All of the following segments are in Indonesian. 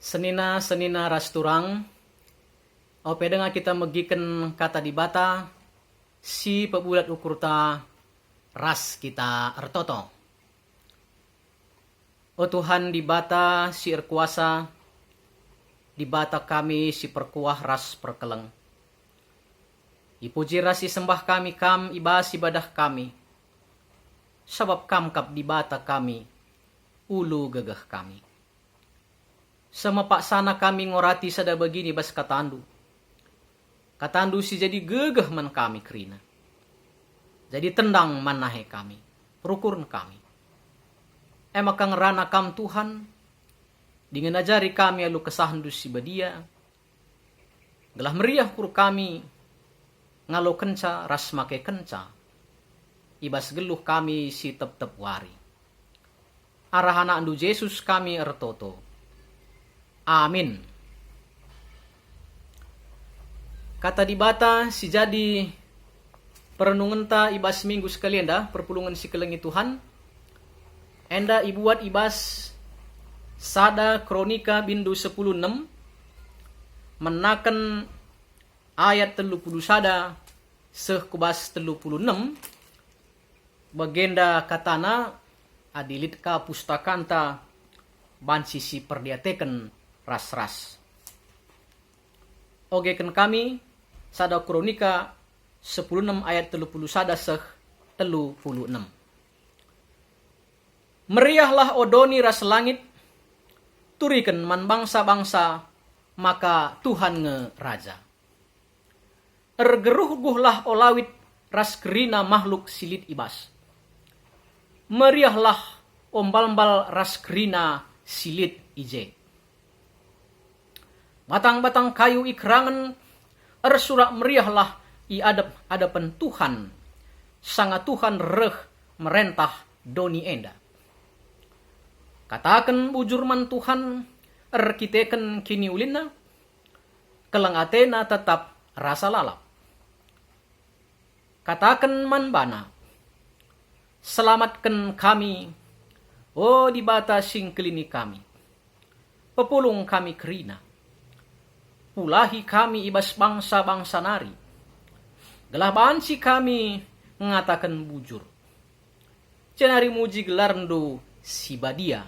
Senina rasturang, o pedenga kita megiken kata di bata, si pebulat ukurta ras kita ertoto. O Tuhan di bata si erkuasa, di bata kami si perkuah ras perkeleng. Ipuji ras sembah kami kam ibas ibadah kami. Sabab kam kap di bata kami, ulu gegah kami. Sama paksana kami ngorati sada begini bas katandu. Katandu si jadi gegah man kami kerina. Jadi tendang manahe kami, perukurn kami. Emakang rana kam Tuhan, dengan ajari kami alu kesahandu si badia. Gelah meriah kur kami, ngalo kenca ras make kenca. Ibas geluh kami si tep-tep wari. Arahana andu Yesus kami ertoto. Amin. Kata di bata si jadi perenungan ta ibas minggu sekalian dah perpulungan si kelengi Tuhan. Enda ibuat ibas sada kronika bindu 10:6 menaken ayat 30 sada seh kubas 36 bagenda katana adilit ka pustakanta bansi si perdiateken ras-ras. Ogeken kami sada kronika 10:6 ayat 30 sada seh 36. Meriahlah odoni ras langit, turiken man bangsa-bangsa, maka Tuhan nge raja. Ergeruh-guhlah olawit ras kerina makhluk silit ibas. Meriahlah ombal-mbal ras kerina silit ije. Batang-batang kayu ikrangan ersurak meriahlah i adapan Tuhan. Sanga Tuhan reh merentah doni enda. Katakan bujurman Tuhan erkiteken kini ulina. Kelang atena tetap rasa lalap. Katakan man bana. Selamatkan kami. Oh di bata sing kelini kami. Pepulung kami kerina. Pulahi kami ibas bangsa-bangsa nari. Gelah bansi kami mengatakan bujur. Cenari muji gelarndo si badia.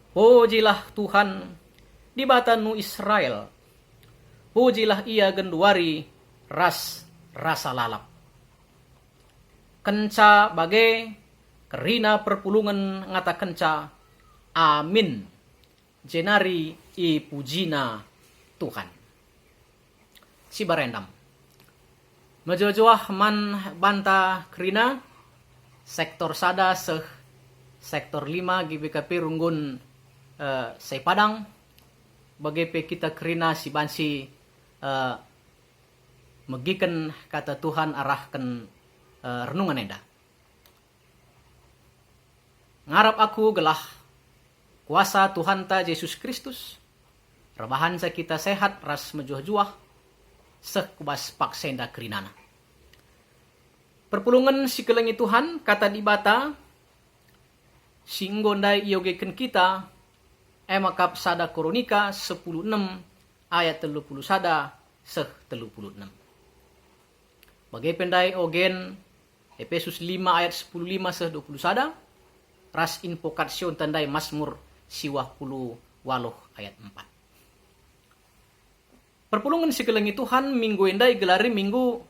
Pujilah Tuhan di batanu Israel. Pujilah ia genduari rasa lalap. Kenca bagai kerina perpulungan ngata kenca. Amin. Jenari i pujina Tuhan. Si barendam. Majojoah man banta kerina. Sektor sada seh. Sektor 5 GBKP runggun say padang. Bagai kita kerina si bansi megiken kata Tuhan arahkan renungan enda. Ngarap aku gelah kuasa Tuhan ta Yesus Kristus. Rebahan sa kita sehat ras mejuah-juah. Sekubas paksenda kerinana. Perpulungan si kelengi Tuhan kata di bata. Singgondai iogeken kita. Emakap sada kronika 10:6 ayat 30 sada seh 36. Bagai pendai ogen Efesus 5 ayat 10:5 seh 20 sada. Ras invokasyon tandai Mazmur siwah puluh waluh ayat 4. Perpulungan si kelengi Tuhan minggu endai gelari minggu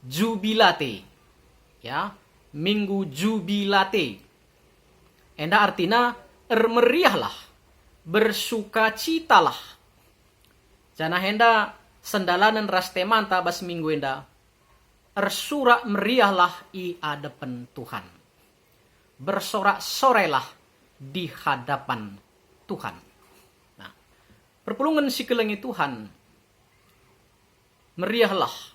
jubilate. Ya, minggu jubilate. Enda artina meriahlah, bersukacitalah. Jana henda sendalanan ras temanta bas minggu enda. Ersurak meriahlah i hadapan Tuhan. Bersorak-sorelah di hadapan Tuhan. Nah, perpulungan si kelengi Tuhan meriahlah.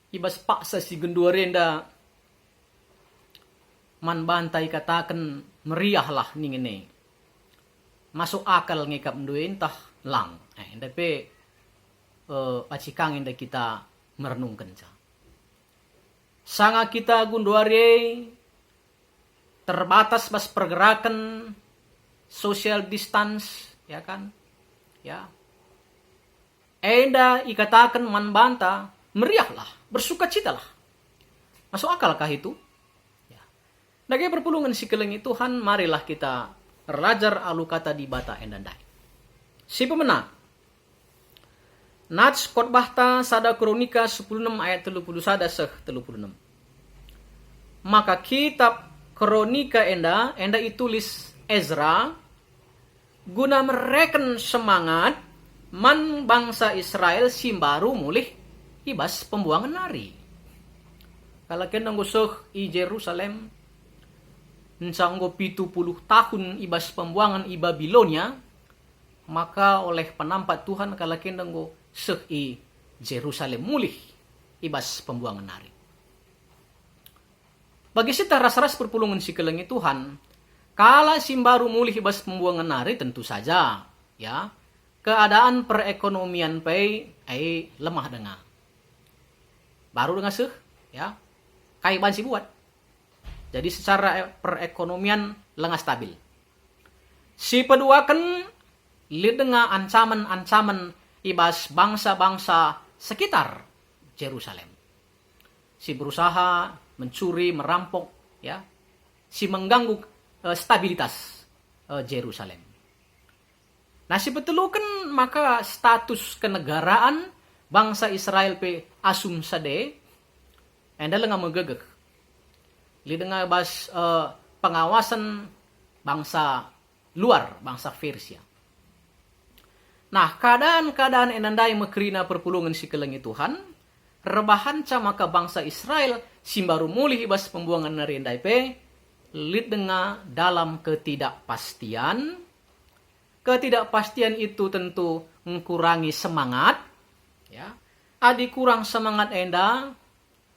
Ibas paksa si genduarenda man bantai katakan meriahlah ningene. Masuk akal ngikap nduin tah lang. Tapi acikang inda kita merenungkan ca. Sanga kita gunduare terbatas bas pergerakan social distance, ya kan? Ya. Enda ikatakan man banta, meriahlah, bersukacitalah. Masuk akalkah itu? Ya. Nagai perpulungan si kelengi Tuhan, marilah kita belajar alu kata di bata endandai. Si pemenang. Nats khotbahta sada kronika 16 ayat 31 seh 36. Maka kitab kronika enda itulis Ezra guna mereken semangat man bangsa Israel simbaru mulih ibas pembuangan nari. Kalau kena ngusuk i Jerusalem nsanggo 70 tahun ibas pembuangan i Babilonia, maka oleh penampat Tuhan kalau kena ngusuk i Jerusalem mulih ibas pembuangan nari. Bagi kita ras-ras perpulungan si kelengi Tuhan, kala simbaru mulih ibas pembuangan nari tentu saja, ya, keadaan perekonomian pay ay lemah dengar. Baru dengar seh, ya, kaiban si buat. Jadi secara perekonomian lengah stabil. Si peduakan li dengar ancaman-ancaman ibas bangsa-bangsa sekitar Jerusalem. Si berusaha mencuri, merampok, ya, si mengganggu stabilitas Jerusalem. Nah, si betelukan maka status kenegaraan bangsa Israel pe asum sade, enda lenga megegek. Li dengar bas pengawasan bangsa luar, bangsa Persia. Nah, keadaan-keadaan enandai mekerina perpulungan si kelengi Tuhan, rebahan ca maka bangsa Israel simbaru mulih ibas pembuangan nari endai pe, lid dengar dalam ketidakpastian. Ketidakpastian itu tentu mengurangi semangat, ya. Adi kurang semangat enda,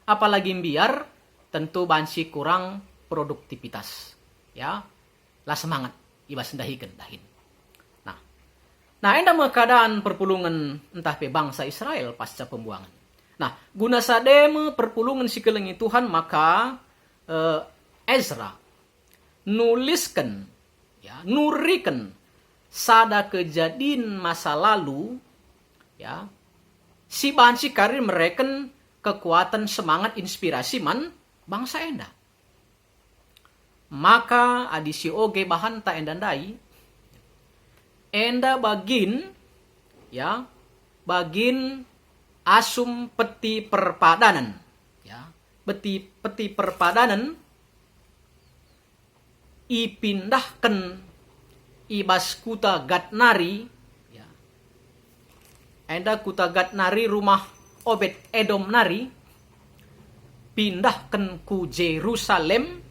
apalagi biar tentu bansi kurang produktivitas, ya. Lah semangat ibas dahikan dahin. Nah enda keadaan perpulungan entah pe bangsa Israel pasca pembuangan. Nah, guna sademe perpulungan si kelengi Tuhan, maka Ezra nuliskan, ya, nurikan sada kejadian masa lalu, ya, si bansi karir mereken kekuatan semangat inspirasi man bangsa enda. Maka adisi oge bahan ta endandai, enda bagin, ya, bagin asum peti perpadanan, ya, peti perpadanan ipindahkan ibas kuta Gatnari, ya, enda kuta Gatnari rumah Obed Edom nari, pindahkan ku Jerusalem,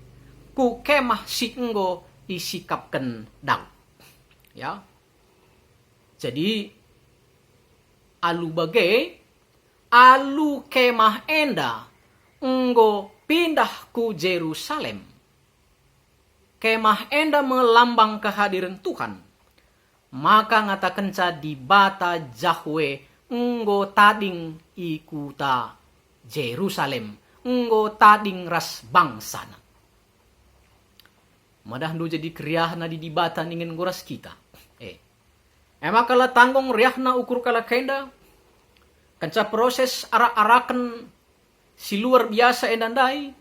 ku kemah singgo isikapkan Daud, ya. Jadi alu kemah enda enggo pindah ku Jerusalem. Kemah enda melambang kehadiran Tuhan. Maka ngatakan ca di bata Jahwe enggo tading ikuta Jerusalem. Enggo tading ras bangsana. Madah nu jadi kriahna di bata ingin nguras kita. Emang kala tanggung riahna ukur kala kenda, kanca proses arak-arakan si luar biasa endandai,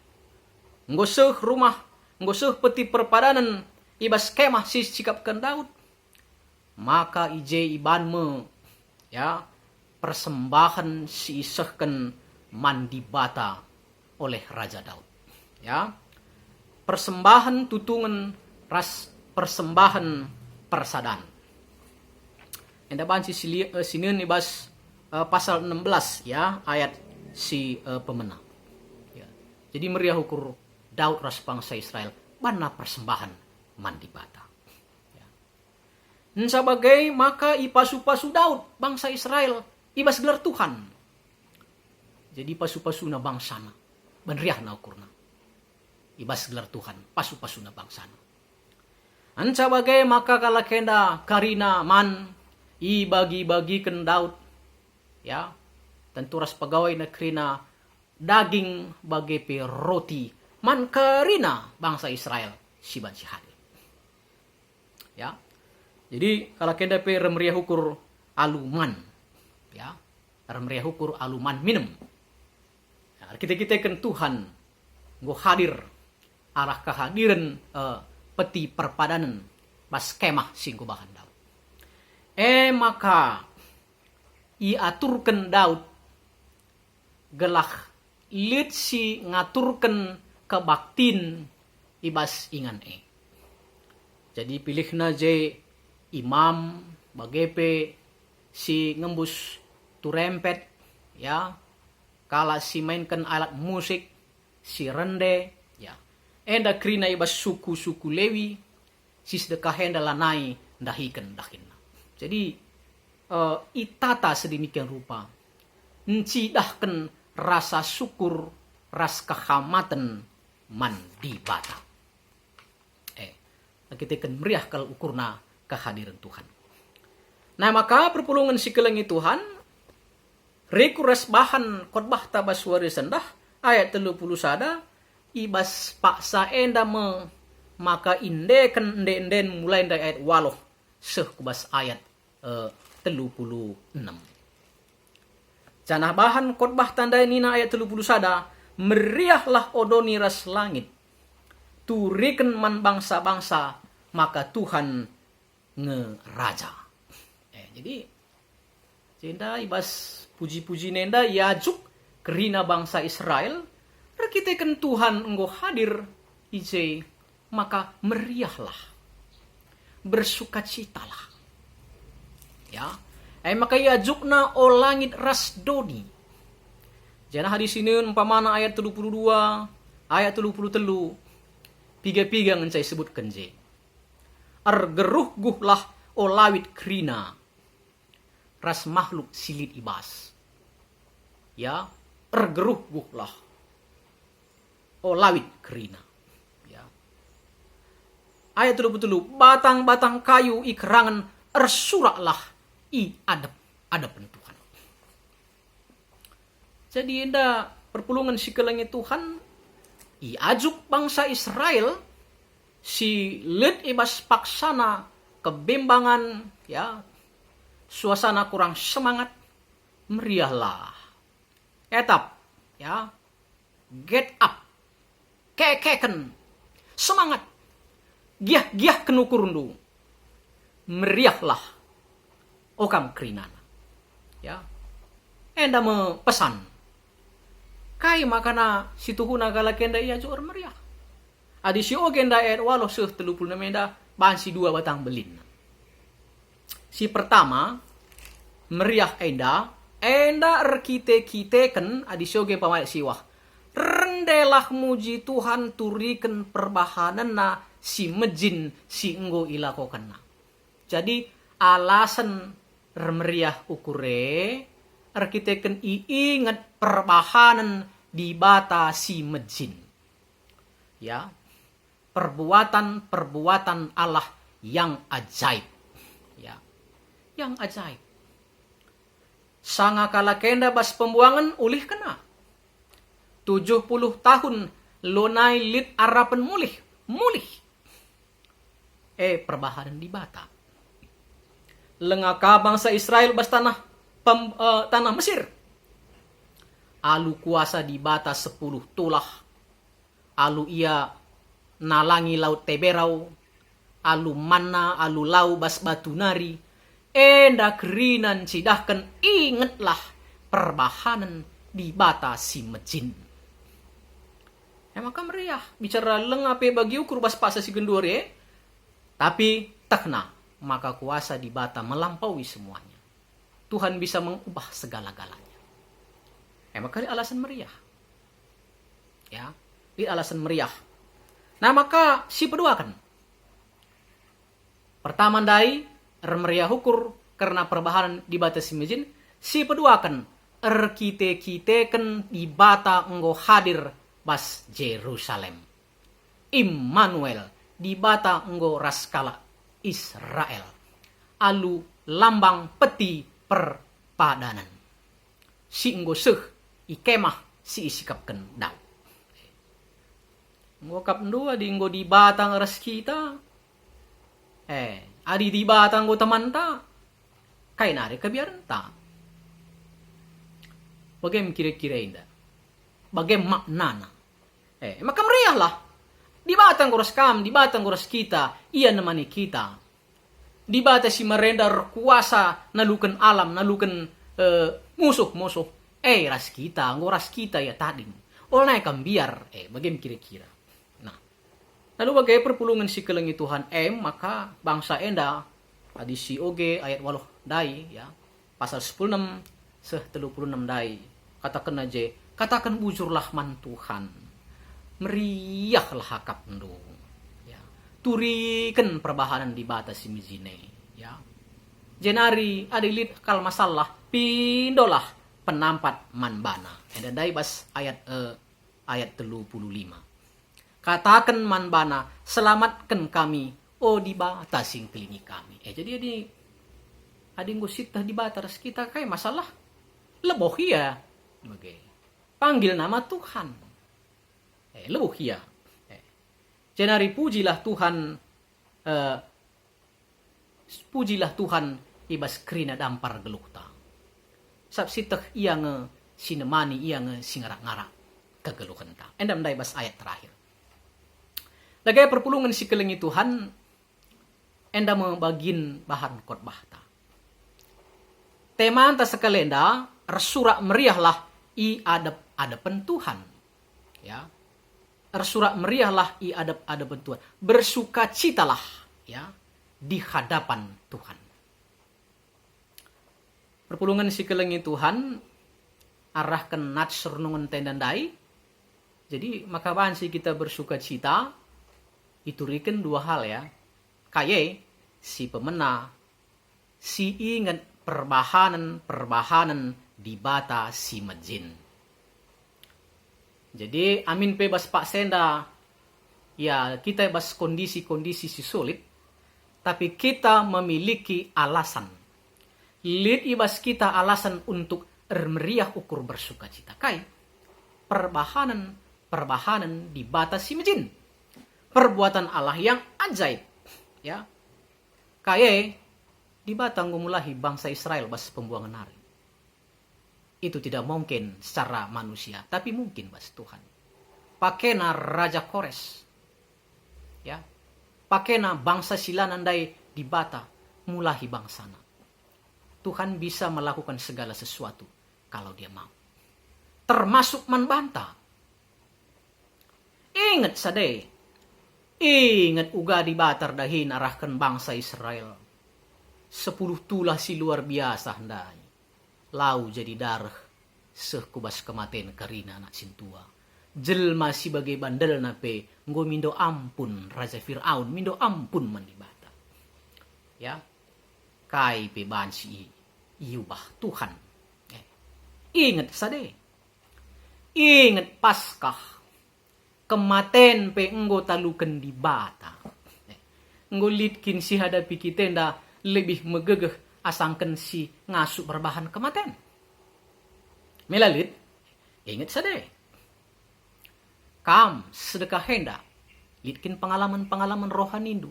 ngoseh rumah, ngoseh peti perpadanan, ibas kemah si sikapkan Daud, maka ije ibanme, ya, persembahan si isehkan mandi bata oleh Raja Daud, ya, persembahan tutungan ras persembahan persadaan. Enda banci sinin ibas pasal 16, ya, ayat si pemenang. Ya. Jadi meriah ukur Daud ras bangsa Israel mana persembahan mandi bata. Ya. Sebagai maka ipasu-pasu Daud bangsa Israel ibas gelar Tuhan. Jadi pasu-pasuna bangsana benriah na ukurna. Ibas gelar Tuhan pasu-pasuna bangsana. Sebagai maka kala kenda karina man bagi-bagikan Daud, ya, tentu ras pegawai negrina daging bagi pe roti man karina bangsa Israel siban si hadir. Ya. Jadi kalau kenda pe remria hukur aluman, ya, remria hukur aluman minum. Ya, kita kan Tuhan nggo hadir arah kehadiran peti perpadanan bas kemah singgo bahan Daud. Maka iaturkan Daud gelah lit si ngaturkan kebaktin ibas ingan Jadi pilihna je imam bagepe si ngembus turempet, ya, kala si mainkan alat musik si rende, ya, enda krina ibas suku Lewi si sedekah enda lanai dahikan dahinna. Jadi itata sedemikian rupa ncidahkan rasa syukur ras kehamatan man di bata. Kita kan meriah kalau ukurna kehadiran Tuhan. Nah maka perpulungan si kelengi Tuhan rekuras bahan khotbah tabaswari sendah ayat 31 ibas paksa enda maka indeken enden mulai dari ayat waloh seh kubas ayat 36. Canah bahan khotbah tanda nina ayat 31 meriahlah odoni ras langit turiken man bangsa-bangsa maka Tuhan ngeraja. Jadi cenda ibas puji-puji nenda yajuk kerina bangsa Israel rekitekan Tuhan enggo hadir ije maka meriahlah bersukacitalah. Ya, maka yajukna o langit ras doni. Jana hadis ini umpamana ayat 32, ayat 33, piga-piga ngencai sebutkan je. Argeruh guhlah o lawit krina ras makhluk silit ibas. Ya, argeruh guhlah o lawit krina. Ya. Ayat 33, batang-batang kayu ikerangan ersuraklah i adapan Tuhan. Jadi indah perpulungan si kelengi Tuhan i ajuk bangsa Israel si lid ibas paksana kebimbangan, ya, suasana kurang semangat, meriahlah. Etap, ya, get up, kekeken, semangat, giah kenukurundu, meriahlah, okam kerinana, ya, enda mepesan, kai makana situhuna kala kenda iya juar meriah. Adi si ogenda walo seh 36 menda bahan si 2 batang belin. Si pertama meriah enda kite-kiteken adi si oge pamaya siwah. Rendelah muji Tuhan turiken perbahanana si mejin si enggo ilakokenna. Jadi alasan meriah ukure arkiteken iingat perbahanan di bata si mejin. Ya, perbuatan Allah yang ajaib. Ya, yang ajaib. Sanga kala kenda bas pembuangan ulih kena. 70 tahun lonai lit arapan mulih. Perbahanan di bata. Lengaka bangsa Israel bas tanah Mesir. Alu kuasa di bata 10 tulah. Alu ia nalangi laut Teberau, alu mana, alu lau bas batu nari, enda kerinan cidahkan ingatlah perbahanan di bata si mejin. Maka meriah bicara lengape bagi ukur bas paksa si gendore, tapi takna maka kuasa di bata melampaui semuanya. Tuhan bisa mengubah segala-galanya. Maka alasan meriah. Ya, di alasan meriah. Nah maka si peduakan. Pertama dai meriah hukur karena perbahanan di bata si mejin. Si peduakan kite-kiteken di bata enggo hadir bas Jerusalem. Immanuel di bata enggo raskala Israel. Alu lambang peti perpadanan. Si enggo seh ikemah si isikapken Daud. Ngokap ndua di nggo di batang ras kita. Adi di batang go teman ta. Kay nari kebiaran ta. Bagaimana kira-kira indah? Bagaimana maknana? Maka meriah lah. Di batang goras kam, di batang goras kita, ia nemani kita. Di bata si merendar kuasa nalukan alam, nalukan musuh-musuh. Ras kita, ngoras kita ya tadi. Oleh kam biar, bagaimana kira-kira? Nah, lalu bagaimana perpulungan si kelengi Tuhan maka bangsa enda adi si oge ayat 8 dai ya. Pasal 16 36 dai. Katakan aja, katakan bujurlah man Tuhan. Meriahlah hakap ndo. Ya. Turikan perbahanan di batas si mijine ya. Jenari adilit kal masalah pindolah penampat manbana. Ada dai bas ayat 35. Katakan manbana, selamatkan kami di batasin kelingi kami. Jadi adi ngusitah di batas kita kayak masalah leboh ya. Panggil nama Tuhan. Leboh ya. Jenari pujilah Tuhan ibas krina dampar gelukta. Sabsitah ia sinemani ia singarak-ngarak kegeluhan ta. Endam dai bas ayat terakhir. Lagay perpulungan si kelengi Tuhan enda membagin bahan khotbah ta. Tema anta sekalenda resurak meriahlah i adap-adapan Tuhan. Ya. Resurak meriahlah i adap-adapan Tuhan. Bersukacitalah ya di hadapan Tuhan. Perpulungan si kelengi Tuhan arahkan nats renungan tendandai. Jadi maka bahan si kita bersukacita iturikan dua hal ya. Kaye si pemena si ingat perbahanan di bata si majin. Jadi amin pe bas Pak Senda ya kita bas kondisi si sulit tapi kita memiliki alasan. Lid ibas kita alasan untuk meriah ukur bersukacita. Kai perbahanan di bata si majin. Perbuatan Allah yang ajaib ya. Kaye di batang gumulahi bangsa Israel bas pembuangan hari. Itu tidak mungkin secara manusia, tapi mungkin bas Tuhan. Pakena Raja Kores. Ya. Pakena bangsa silanandai di bata mulahi bangsana. Tuhan bisa melakukan segala sesuatu kalau dia mau. Termasuk manbanta. Ingat sadai. Ingat uga di batar dahin arahkan bangsa Israel. 10 tulah si luar biasa handai. Lau jadi darah sekubas kematian karina anak sintua. Jelma si bagai bandel nape nggo mindo ampun Raja Fir'aun mindo ampun mandibata. Ya. Kai pe bansi iubah Tuhan. Ingat sade. Ingat Paskah. Kematen pe enggo talukan di bata. Enggo litkin si hadapi kitenda lebih megegeh asangkan si ngasup berbahan kematen. Melalit, ingat sade. Kam sedekah henda, litkin pengalaman-pengalaman rohanindu.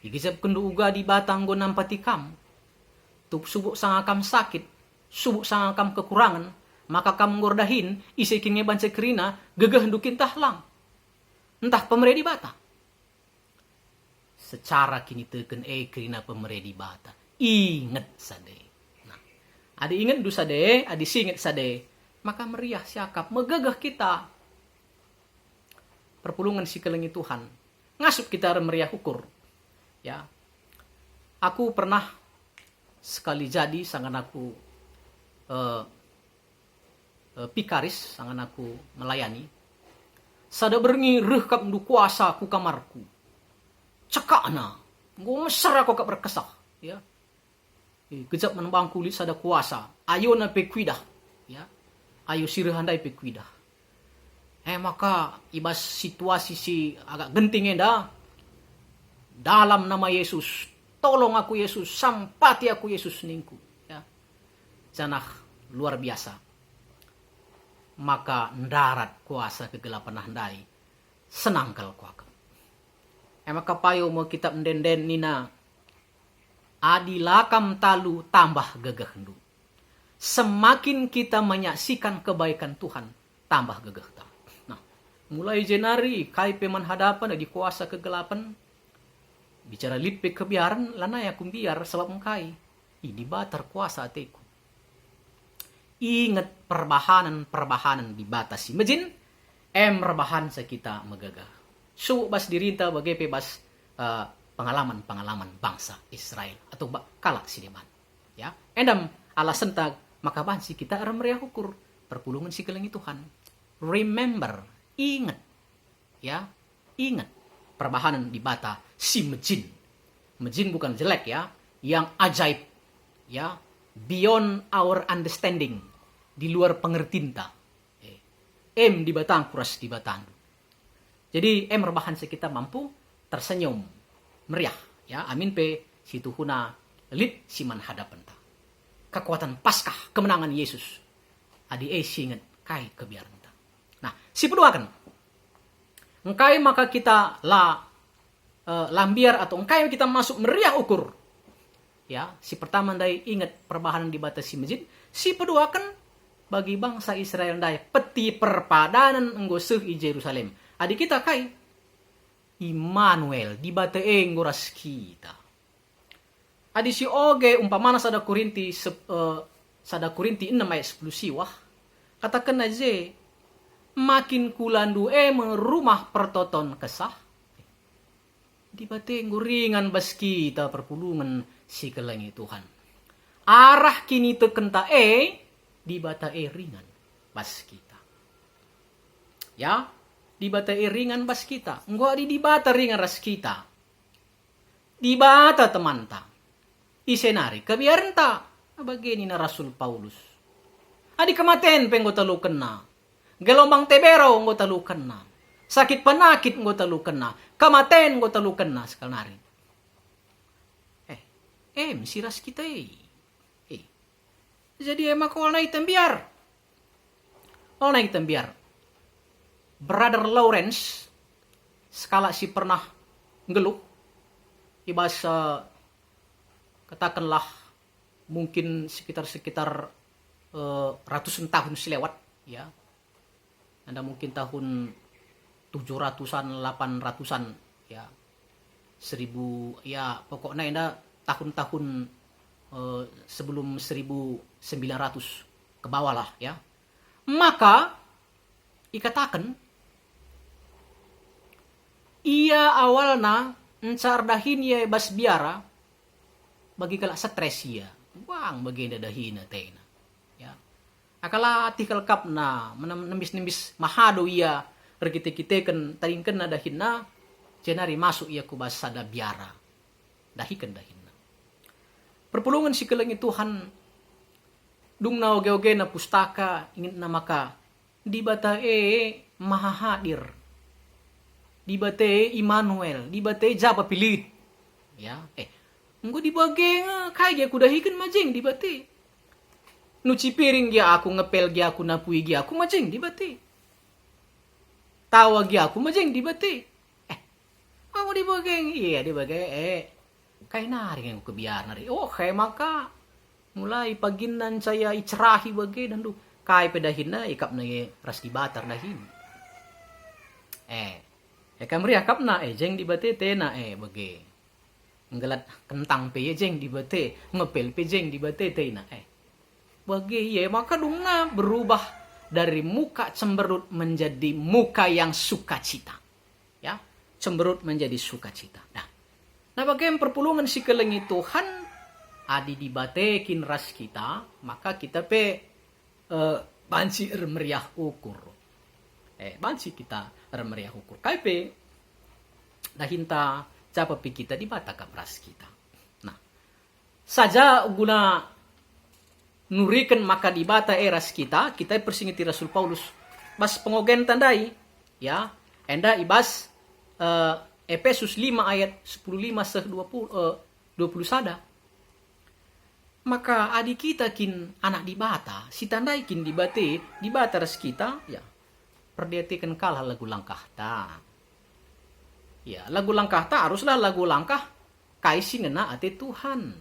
Igizap kendu uga di batang go nampati kam. Tup subuk sang akam sakit, subuk sang akam kekurangan, maka kam ngordahin isikinnya banca kerina gegeh dukin tahlang. Entah pemeredi bata. Secara kini teken kerina pemeredi bata. Ingat sade. Nah, adi ingat du sade, adi singet sade, maka meriah siakap megegeh kita. Perpulungan si kelengi Tuhan. Ngasup kita meriah ukur. Ya. Aku pernah sekali jadi sangan aku pikaris, sangan aku melayani. Sada berengi rehkap du kuasa ku kamarku. Cekakna. Nggo mesra aku kak berkesah. Ya. Kejap menembang kulit sada kuasa. Ayo na pekuidah. Ya. Ayo sirhandai pekuidah. Maka ibas situasi si agak genting enda. Dalam nama Yesus. Tolong aku Yesus. Sampati aku Yesus ningku. Ya. Janah luar biasa. Maka ndarat kuasa kegelapan handai. Senangkal kuakam. maka payo mo kitab denden nina adilakam talu tambah gagah ndu. Semakin kita menyaksikan kebaikan Tuhan, tambah gagah ta. Nah, mulai Januari kai peman hadapan di kuasa kegelapan, bicara lipe kebiaran lana ya kumbiar sebab mengkai. Ini batar kuasa ateku. Ingat perbahanan dibatasi majin, rebahan sekita megagah. So bas dirinta bagai bebas pengalaman bangsa Israel atau kala sineman. Ya, endam alasan tag maka bansi kita meriah ukur perpulungan si kelengi Tuhan. Remember, ingat. Ya, ingat perbahanan dibata si majin. Majin bukan jelek ya, yang ajaib. Ya, beyond our understanding, di luar pengertinta. Di batang kuras di batang. Jadi rebahan kita mampu tersenyum meriah ya, amin pe situ huna lit siman hadapan ta. Kekuatan Paskah kemenangan Yesus adi singet kai kebiaran ta. Nah, si peduakan engkai maka kita lambiar atau engkai kita masuk meriah ukur. Ya, si pertama dai ingat perbahanan dibatasi masjid, si kedua kan bagi bangsa Israel dai peti perpadanan enggoseh i Jerusalem. Adik kita kai Immanuel dibatee ngoras kita. Adi si oge umpamana sada Korinti 6 ayat 10 siwah katakan aja makin kulandu merumah pertoton kesah dibatee nguringan bas kita perpulungan si kelengi Tuhan. Arah kini tekenta dibata ringan bas kita. Ya, dibata ringan bas kita. Enggak dibata ringan ras kita. Dibata teman ta. Isenari kebiaran ta. Begini na Rasul Paulus. Adi kematen penggo talu kena. Gelombang tebero nggo talu kena. Sakit penakit nggo talu kena. Kamaten nggo talu kena sekalari. Mesiras kita jadi emak kalau naik tembiar. Kalau naik tembiar. Brother Lawrence skala si pernah ngeluh ibasa katakanlah mungkin sekitar ratusan tahun selewat ya. Anda mungkin tahun 700-an 800-an ya. 1000 ya pokoknya Anda tahun-tahun sebelum 1900 ke bawah lah ya. Maka ikatakan ia awalna encar dahin ya bas biara bagi kala stres ya. Wang bagi dahina tena. Ya. Akala tikal kapna nembis mahado ia rekite-kiteken taringken na dahinna jenari masuk ia ku bas sada biara. Dahikan dahinna. Perpulungan si kelengi Tuhan dung na oge-oge na pustaka ingin na maka dibatae maha hadir. Dibatae Immanuel, dibatae japa pilit. Ya, engko dibage kaya aku dahikan majeng dibate. Nuci piring dia aku ngepel dia aku napui dia aku majeng dibate. Tawa dia aku majeng dibate. Aku dibage iya dibage kay nari yang kebiar nari. Kay maka mulai paginan saya icerahi bagi dan kay pedahin na ikap na ras dibatar dahin. Kamri akap na jeng dibate tena bagi. Nggelat kentang pe jeng dibate, ngepel pe jeng dibate tena bagi maka dung na berubah dari muka cemberut menjadi muka yang sukacita. Ya, cemberut menjadi sukacita. Nah, bagaimana perpulungan si kelengi Tuhan adi dibatekin ras kita, maka kita banci meriah ukur. Banci kita meriah ukur. Kaipe dahinta capa pi kita dibatakap ras kita. Nah, saja guna nurikan maka dibata ras kita persingiti Rasul Paulus bas pengogen tandai ya, enda ibas Efesus 5 ayat 10-20 sada. Maka adik kita kin anak dibata, si tandai kin dibata res kita, ya. Perdetekan kalah lagu langkah ta. Ya, lagu langkah ta haruslah lagu langkah kaisi ngena ate Tuhan.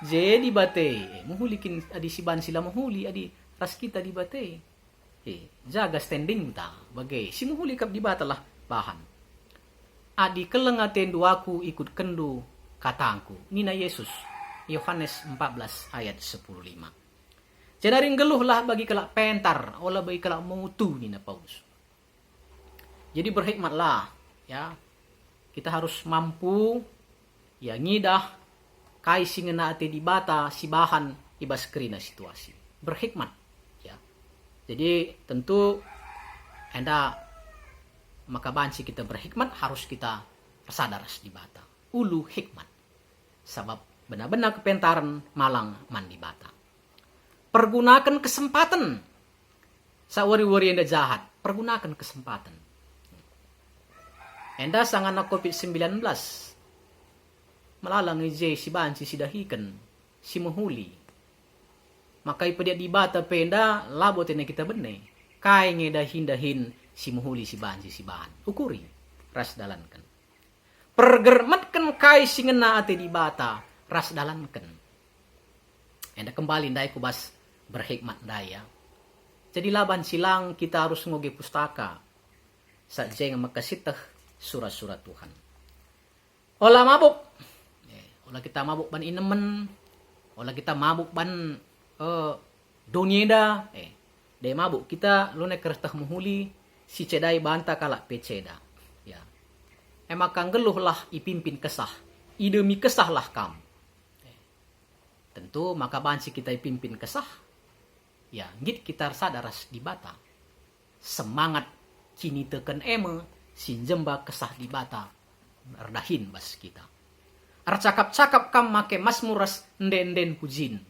Jadi bate, muhulikin adi siban sila muhuli adi ras kita di bate. Jaga standing ta bagai si muhuli kap di bata lah bahan. Adi kelengaten duaku ikut kendu katangku. Nina Yesus. Yohanes 14 ayat 10:5. Jenaring geluhlah bagi kelak pentar, olah bagi kelak mutu nina Paulus. Jadi berhikmatlah, ya. Kita harus mampu ya ngidah kai singena ate di bata si bahan ibas kerina situasi. Berhikmat, ya. Jadi tentu enda maka banci kita berhikmat harus kita sadar di bata. Ulu hikmat. Sebab benar-benar kepentaran malang mandi bata. Pergunakan kesempatan. Sawari-wari enda jahat. Pergunakan kesempatan. Enda sangana COVID-19. Malalang ije si banci si dahikan. Si muhuli. Maka ipadia di bata penda labo tena kita bene. Kai ngedahin-dahin si muhuli si banci si bahan. Ukuri. Ras dalankan. Pergermatkan kai si ngena ate di bata. Ras dalankan. Enda kembali ndai kubas berhikmat daya. Jadi laban silang kita harus ngoge pustaka. Sajeng makasitah surat-surat Tuhan. Olah mabuk. Olah kita mabuk ban inemen. Olah kita mabuk ban donyeda. Dai mabuk kita lune kertah muhuli si cedai banta kalak peceda. Ya. Emakang geluhlah ipimpin kesah. Idemi kesahlah kam. Tentu maka bansi kita ipimpin kesah. Ya, ngit kita sadaras di bata. Semangat kini teken eme sinjemba kesah di bata. Erdahin bas kita. Arcakap-cakap kam make masmuras nden-nden pujin.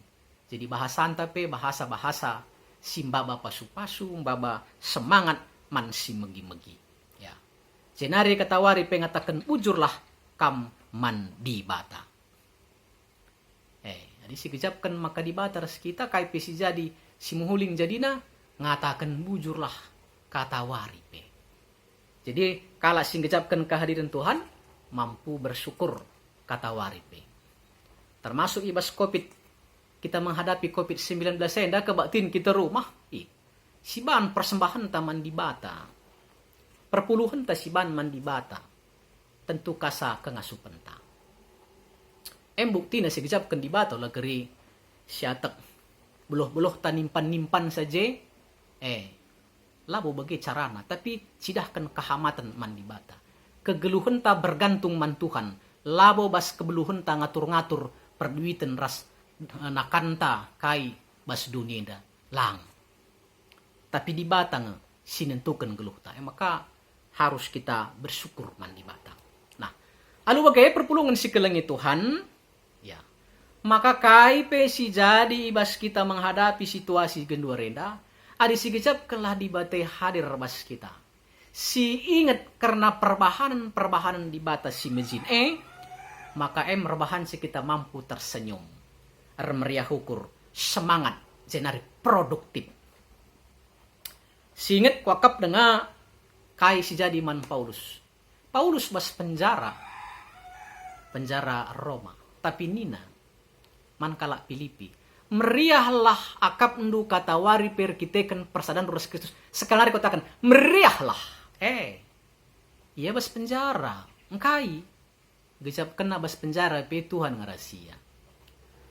Jadi bahasa antape bahasa-bahasa simbaba pasu-pasu, mbaba semangat man si megi-megi. Ya. Jenari katawari pengatakan ujurlah kam man di bata. Jadi si kejapkan maka di bata ras kita kai si jadi si muhuling jadina ngatakan bujurlah katawari pe. Jadi kala si kejapkan kehadiran Tuhan mampu bersyukur katawari pe. Termasuk ibas COVID kita menghadapi COVID-19 enda kebatin kita rumah. Si ban persembahan taman di bata. Perpuluhan ta si ban mandi bata. Tentu kasa kengasupan ta. Bukti na sigijapkan di bata lah keri siatak beloh-beloh tanimpan-nimpan saja. Labo bagi carana. Tapi cidahkan kehamatan man di bata. Kegeluhan ta bergantung man Tuhan. Labo bas kebeluhan ta ngatur-ngatur perduitan ras nakanta kai bas dunia da lang. Tapi di bata nga sinentukan geluh ta. Maka harus kita bersyukur man di bata. Nah, alu bagai perpulungan si kelengi Tuhan. Ya. Maka kai pe si jadi ibas kita menghadapi situasi gendua renda. Adi si gejapkanlah di bate hadir bas kita. Si ingat karena perbahanan di batas si mejin. Maka rebahan si kita mampu tersenyum. Meriah ukur. Semangat. Jenari produktif. Si ingat wakap dengan kai si jadi man Paulus. Paulus bas penjara. Penjara Roma. Tapi nina. Man kalak Filipi. Meriahlah akap ndu katawari perkitekan persadan Yesus Kristus. Sekali katakan meriahlah. Iya bas penjara. Engkai. Gejap kena bas penjara pe Tuhan ngarasia.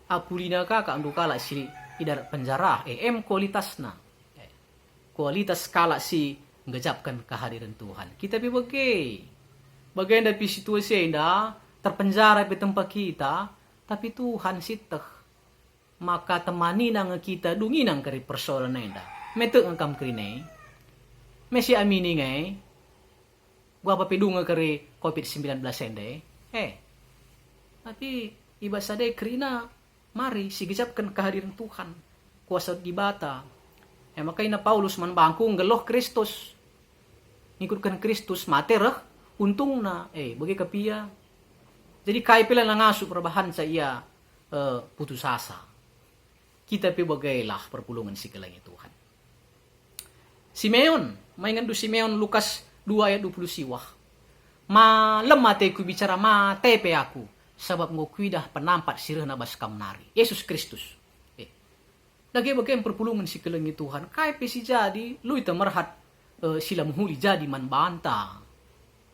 Apulina kakak ndu kalak si idar penjara. Kualitasna. Kualitas kalak si gejapkan kehadiran Tuhan. Kita pi bagai dari situasi indah terpenjara pe tempat kita. Tapi Tuhan siteh. Maka temani nang kita dungi nang kari persoalan enda. Metek ngkam krine. Mesi amini ngai. Gua apa pedung kari COVID-19 ende. Tapi ibasade krina mari sigejapkan kehadiran Tuhan. Kuasa di bata. Maka ina Paulus man bangkung geloh Kristus. Ngikutkan Kristus materah untungna bagi kapia. Jadi kai pila nangasu perbahan saya putus asa. Kita pi bagailah perpulungan si kelangi Tuhan. Simeon, maingan du Simeon Lukas 2 ayat 20 siwah. Ma lemah ku bicara ma tepe aku. Sebab ngo kuidah penampat sirah nabas kamnari. Yesus Kristus. Lagi bagian perpulungan si kelengi Tuhan. Kai si jadi, lu itu merhat sila muhuli jadi man banta.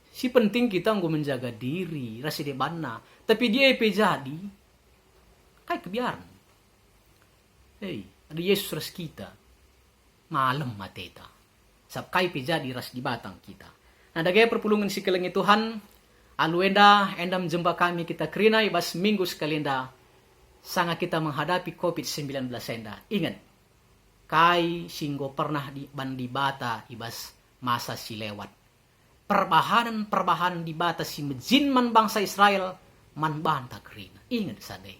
Si penting kita ngo menjaga diri, rasa de bana. Tapi dia jadi, kai kebiaran. Ada Yesus ras kita. Malam mateta. Sab kai jadi ras di batang kita. Nah, dagay perpulungan si kelengi Tuhan. Alu enda menjumpa kami kita kerina ibas minggu sekali enda. Sanga kita menghadapi COVID-19 enda. Ingat, kai singgo pernah di bata ibas masa si lewat. Perbahanan di bata si mejin man bangsa Israel man banta kerina. Ingat sadai.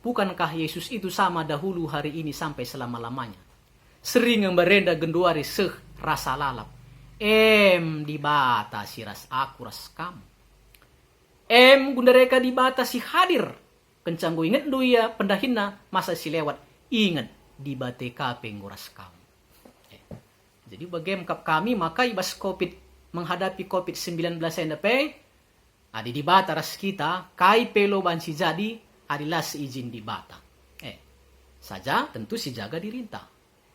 Bukankah Yesus itu sama dahulu hari ini sampai selama-lamanya? Sering merenda genduari rasa lalap. Di bata si ras aku ras kamu. Gundareka di bata si hadir. Kencang gue inget ya pendahina masa si lewat. Ingat di bate kape nguras kamu. Jadi bagaimana kami maka ibas menghadapi COVID-19 NDP. Adi di bata ras kita. Kai pelo bansi jadi. Adilah seizin di bata. Saja tentu si jaga dirinta.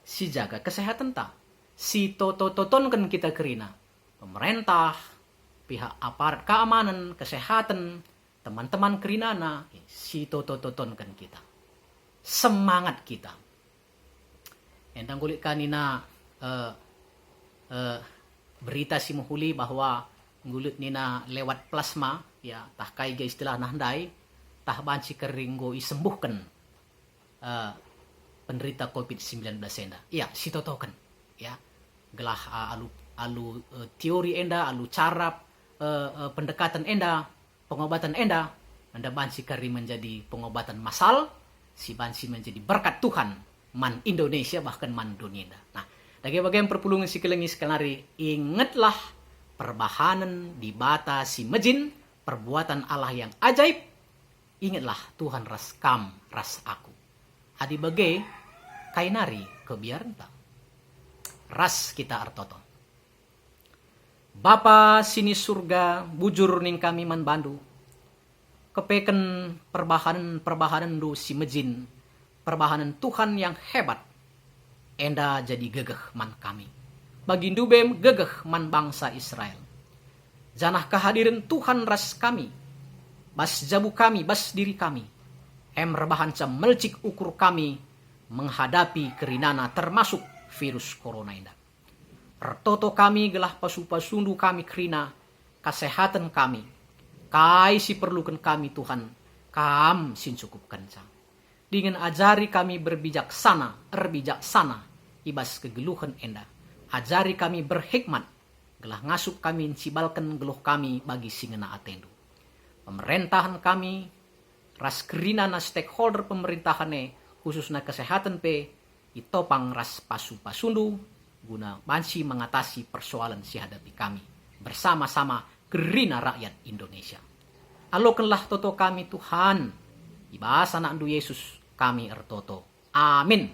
Si jaga kesehatan tak. Si totonkan kita kerina. Pemerintah, pihak aparat keamanan, kesehatan, teman-teman kerinana, si totonkan kita. Semangat kita. Entang kulit kanina berita si muhuli bahwa ngulit nina lewat plasma, ya tah kai istilah nahdai, tah banci keringgo isembuhkan penderita COVID-19 enda. Ya, si totokan. Ya, gelah alu teori enda, alu cara pendekatan enda, pengobatan enda bansi kari menjadi pengobatan massal, si bansi menjadi berkat Tuhan man Indonesia bahkan man dunia enda. Nah, dari bagian perpulungan si kelengi sekenari, ingatlah perbahanan di bata si mejin, perbuatan Allah yang ajaib. Ingatlah Tuhan ras kam, ras aku. Adi bagai kainari kebiaran tak. Ras kita artoto. Bapa sini surga, bujur ning kami man bandu. Kepeken perbahanan du si mejin. Perbahanan Tuhan yang hebat. Enda jadi gegeh man kami. Bagindu bem gegeh man bangsa Israel. Janah kehadiran Tuhan ras kami. Bas jabu kami, bas diri kami. Rebahan cam melcik ukur kami. Menghadapi kerinana termasuk virus corona indah. Pertoto kami gelah pasu-pasundu kami kerina kesehatan kami. Kai si perlukan kami Tuhan. Kam sin cukup kencang. Dengan ajari kami berbijaksana. Ibas kegeluhan enda. Ajari kami berhikmat. Gelah ngasuk kami cibalkan geluh kami bagi singena atendu. Pemerintahan kami. Ras kerina na stakeholder pemerintahannya. Khususnya kesehatan itopang ras pasu-pasundu guna bansi mengatasi persoalan si hadapi kami bersama-sama kerina rakyat Indonesia. Alokanlah toto kami Tuhan. Ibas anak Yesus kami ertoto. Amin.